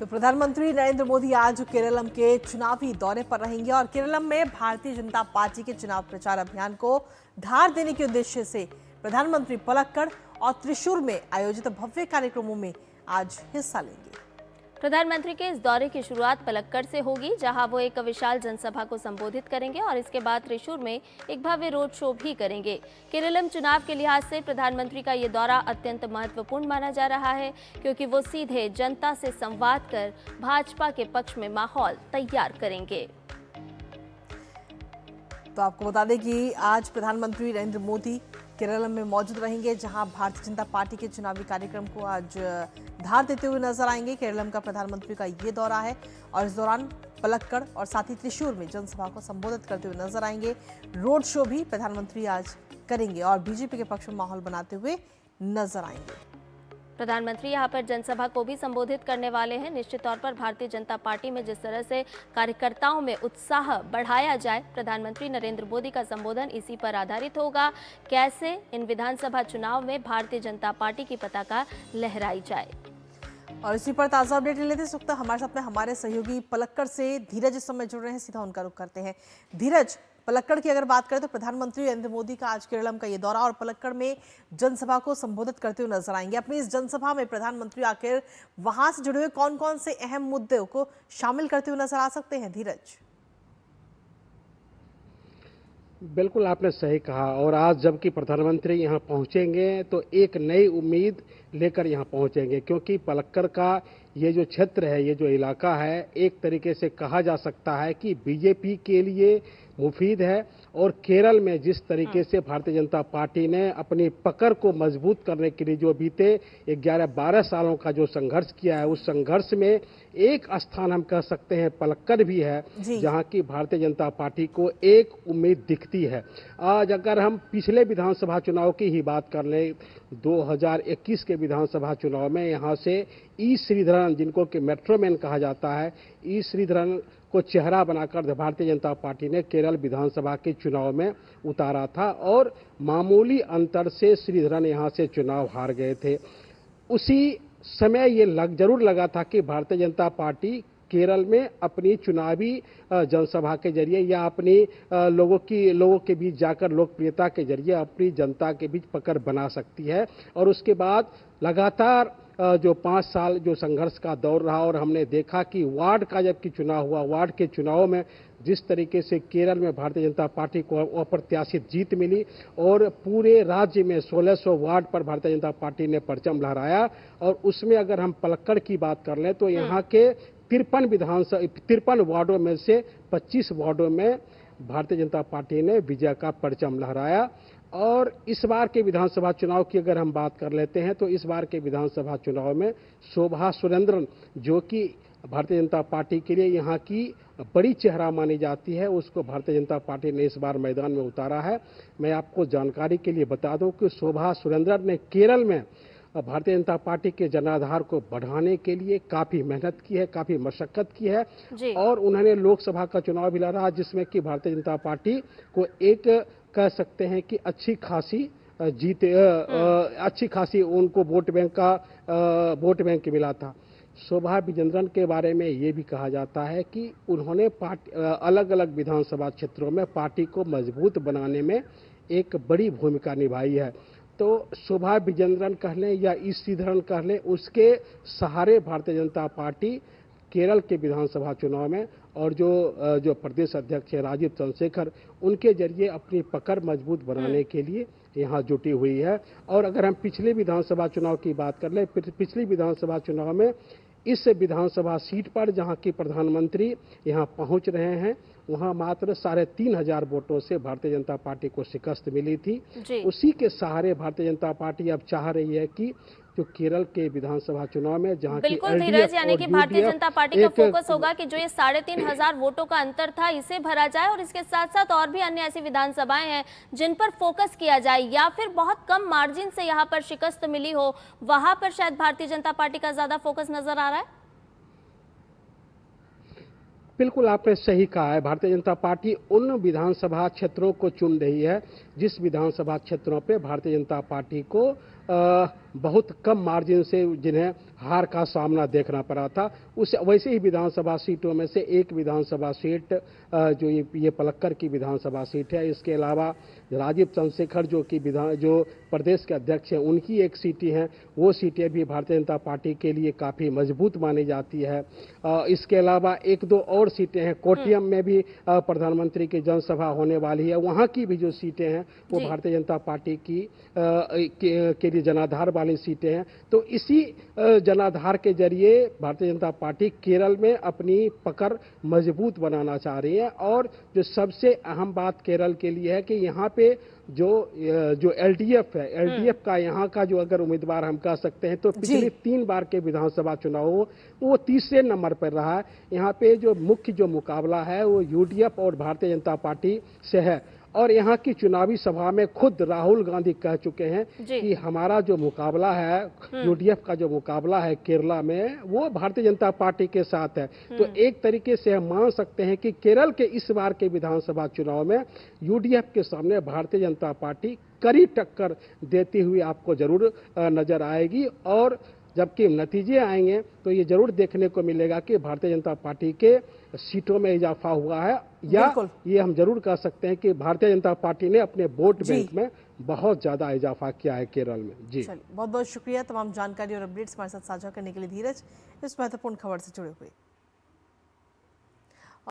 तो प्रधानमंत्री नरेंद्र मोदी आज केरलम के चुनावी दौरे पर रहेंगे और केरलम में भारतीय जनता पार्टी के चुनाव प्रचार अभियान को धार देने के उद्देश्य से प्रधानमंत्री पलक्कड़ और त्रिशूर में आयोजित भव्य कार्यक्रमों में आज हिस्सा लेंगे। प्रधानमंत्री के इस दौरे की शुरुआत पलक्कड़ से होगी, जहां वो एक विशाल जनसभा को संबोधित करेंगे और इसके बाद त्रिशूर में एक भव्य रोड शो भी करेंगे। केरलम चुनाव के लिहाज से प्रधानमंत्री का ये दौरा अत्यंत महत्वपूर्ण माना जा रहा है, क्योंकि वो सीधे जनता से संवाद कर भाजपा के पक्ष में माहौल तैयार करेंगे। तो आपको बता दें कि आज प्रधानमंत्री नरेंद्र मोदी केरल में मौजूद रहेंगे, जहां भारतीय जनता पार्टी के चुनावी कार्यक्रम को आज धार देते हुए नजर आएंगे। केरल का प्रधानमंत्री का ये दौरा है और इस दौरान पलक्कड़ और साथ ही त्रिशूर में जनसभा को संबोधित करते हुए नजर आएंगे। रोड शो भी प्रधानमंत्री आज करेंगे और बीजेपी के पक्ष में माहौल बनाते हुए नजर आएंगे। प्रधानमंत्री यहां पर जनसभा को भी संबोधित करने वाले हैं। निश्चित तौर पर भारतीय जनता पार्टी में जिस तरह से कार्यकर्ताओं में उत्साह बढ़ाया जाए, प्रधानमंत्री नरेंद्र मोदी का संबोधन इसी पर आधारित होगा। कैसे इन विधानसभा चुनाव में भारतीय जनता पार्टी की पताका लहराई जाए। और इसी पर ताजा अपडेट ले लेते हैं। हमारे साथ में हमारे सहयोगी पलक्कड़ से धीरज इस समय जुड़ रहे हैं, सीधा उनका रुख करते हैं। धीरज, पलक्कड़ की अगर बात करें तो प्रधानमंत्री नरेंद्र मोदी का आज केरलम का ये दौरा और पलक्कड़ में जनसभा को संबोधित करते हुए नजर आएंगे। अपनी इस जनसभा में प्रधानमंत्री आखिर वहां से जुड़े हुए कौन कौन से अहम मुद्दों को शामिल करते हुए नजर आ सकते हैं? धीरज, बिल्कुल आपने सही कहा। और आज जबकि प्रधानमंत्री यहाँ पहुँचेंगे तो एक नई उम्मीद लेकर यहाँ पहुँचेंगे, क्योंकि पलक्कड़ का ये जो क्षेत्र है, ये जो इलाका है, एक तरीके से कहा जा सकता है कि बीजेपी के लिए मुफीद है। और केरल में जिस तरीके से भारतीय जनता पार्टी ने अपनी पकड़ को मजबूत करने के लिए जो बीते 11-12 सालों का जो संघर्ष किया है, उस संघर्ष में एक स्थान हम कह सकते हैं पलक्कड़ भी है, जहां की भारतीय जनता पार्टी को एक उम्मीद दिखती है। आज अगर हम पिछले विधानसभा चुनाव की ही बात कर लें, 2021 के विधानसभा चुनाव में यहाँ से ई श्रीधरन, जिनको कि मेट्रोमैन कहा जाता है, ई श्रीधरन को चेहरा बनाकर भारतीय जनता पार्टी ने केरल विधानसभा के चुनाव में उतारा था और मामूली अंतर से श्रीधरन यहाँ से चुनाव हार गए थे। उसी समय ये जरूर लगा था कि भारतीय जनता पार्टी केरल में अपनी चुनावी जनसभा के जरिए या अपनी लोगों के बीच जाकर लोकप्रियता के जरिए अपनी जनता के बीच पकड़ बना सकती है। और उसके बाद लगातार जो 5 साल जो संघर्ष का दौर रहा और हमने देखा कि वार्ड का जबकि चुनाव हुआ, वार्ड के चुनाव में जिस तरीके से केरल में भारतीय जनता पार्टी को अप्रत्याशित जीत मिली और पूरे राज्य में 1600 वार्ड पर भारतीय जनता पार्टी ने परचम लहराया। और उसमें अगर हम पलक्कड़ की बात कर लें तो यहाँ के 53 वार्डों में से 25 वार्डों में भारतीय जनता पार्टी ने विजय का परचम लहराया। और इस बार के विधानसभा चुनाव की अगर हम बात कर लेते हैं तो इस बार के विधानसभा चुनाव में शोभा सुरेंद्रन, जो कि भारतीय जनता पार्टी के लिए यहाँ की बड़ी चेहरा मानी जाती है, उसको भारतीय जनता पार्टी ने इस बार मैदान में उतारा है। मैं आपको जानकारी के लिए बता दूं कि शोभा सुरेंद्रन ने केरल में भारतीय जनता पार्टी के जनाधार को बढ़ाने के लिए काफी मेहनत की है, काफी मशक्कत की है और उन्होंने लोकसभा का चुनाव भी लड़ा, जिसमें कि भारतीय जनता पार्टी को एक कह सकते हैं कि अच्छी खासी उनको वोट बैंक मिला था। शोभा विजेंद्रन के बारे में ये भी कहा जाता है कि उन्होंने अलग अलग विधानसभा क्षेत्रों में पार्टी को मजबूत बनाने में एक बड़ी भूमिका निभाई है। तो शोभा विजेंद्रन कह लें या ई श्रीधरन कह लें, उसके सहारे भारतीय जनता पार्टी केरल के विधानसभा चुनाव में और जो प्रदेश अध्यक्ष है राजीव चंद्रशेखर, उनके जरिए अपनी पकड़ मजबूत बनाने के लिए यहाँ जुटी हुई है। और अगर हम पिछले विधानसभा चुनाव की बात कर लें, पिछली विधानसभा चुनाव में इस विधानसभा सीट पर जहाँ की प्रधानमंत्री यहाँ पहुँच रहे हैं, वहाँ मात्र 3500 वोटों से भारतीय जनता पार्टी को शिकस्त मिली थी। उसी के सहारे भारतीय जनता पार्टी अब चाह रही है कि जो केरल के विधानसभा चुनाव में जहां बिल्कुल धीरज, यानी कि भारतीय जनता पार्टी का फोकस होगा कि जो ये 3500 वोटों का अंतर था इसे भरा जाए और इसके साथ साथ और भी अन्य ऐसी विधानसभाएं हैं जिन पर फोकस किया जाए, या फिर बहुत कम मार्जिन से यहाँ पर शिकस्त मिली हो, वहां पर शायद भारतीय जनता पार्टी का ज्यादा फोकस नजर आ रहा है। बिल्कुल आपने सही कहा है। भारतीय जनता पार्टी उन विधानसभा क्षेत्रों को चुन रही है जिस विधानसभा क्षेत्रों पे भारतीय जनता पार्टी को बहुत कम मार्जिन से जिन्हें हार का सामना देखना पड़ा था। उस वैसे ही विधानसभा सीटों में से एक विधानसभा सीट जो ये पलक्कड़ की विधानसभा सीट है। इसके अलावा राजीव चंद्रशेखर जो प्रदेश के अध्यक्ष हैं, उनकी एक सीटें हैं, वो सीटें भी भारतीय जनता पार्टी के लिए काफ़ी मजबूत मानी जाती है। इसके अलावा एक दो और सीटें हैं, कोट्टियम में भी प्रधानमंत्री की जनसभा होने वाली है, वहाँ की भी जो सीटें हैं वो भारतीय जनता पार्टी के लिए जनाधार वाली सीटें हैं। तो इसी जनाधार के जरिए भारतीय जनता पार्टी केरल में अपनी पकड़ मजबूत बनाना चाह रही है। और जो सबसे अहम बात केरल के लिए है कि यहाँ पे जो एलडीएफ है, एलडीएफ का यहाँ का जो अगर उम्मीदवार हम कह सकते हैं तो पिछले 3 बार के विधानसभा चुनाव वो तीसरे नंबर पर रहा है। यहाँ पे जो मुख्य मुकाबला है वो यूडीएफ और भारतीय जनता पार्टी से है। और यहाँ की चुनावी सभा में खुद राहुल गांधी कह चुके हैं कि हमारा जो मुकाबला है, यूडीएफ का जो मुकाबला है केरला में, वो भारतीय जनता पार्टी के साथ है। तो एक तरीके से हम मान सकते हैं कि केरल के इस बार के विधानसभा चुनाव में यूडीएफ के सामने भारतीय जनता पार्टी कड़ी टक्कर देती हुई आपको जरूर नजर आएगी। और जबकि नतीजे आएंगे तो ये जरूर देखने को मिलेगा कि भारतीय जनता पार्टी के सीटों में इजाफा हुआ है, या ये हम जरूर कह सकते हैं कि भारतीय जनता पार्टी ने अपने वोट बैंक में बहुत ज्यादा इजाफा किया है केरल में। जी, बहुत बहुत शुक्रिया तमाम जानकारी और अपडेट्स हमारे साथ साझा करने के लिए धीरज, इस महत्वपूर्ण खबर से जुड़े हुए।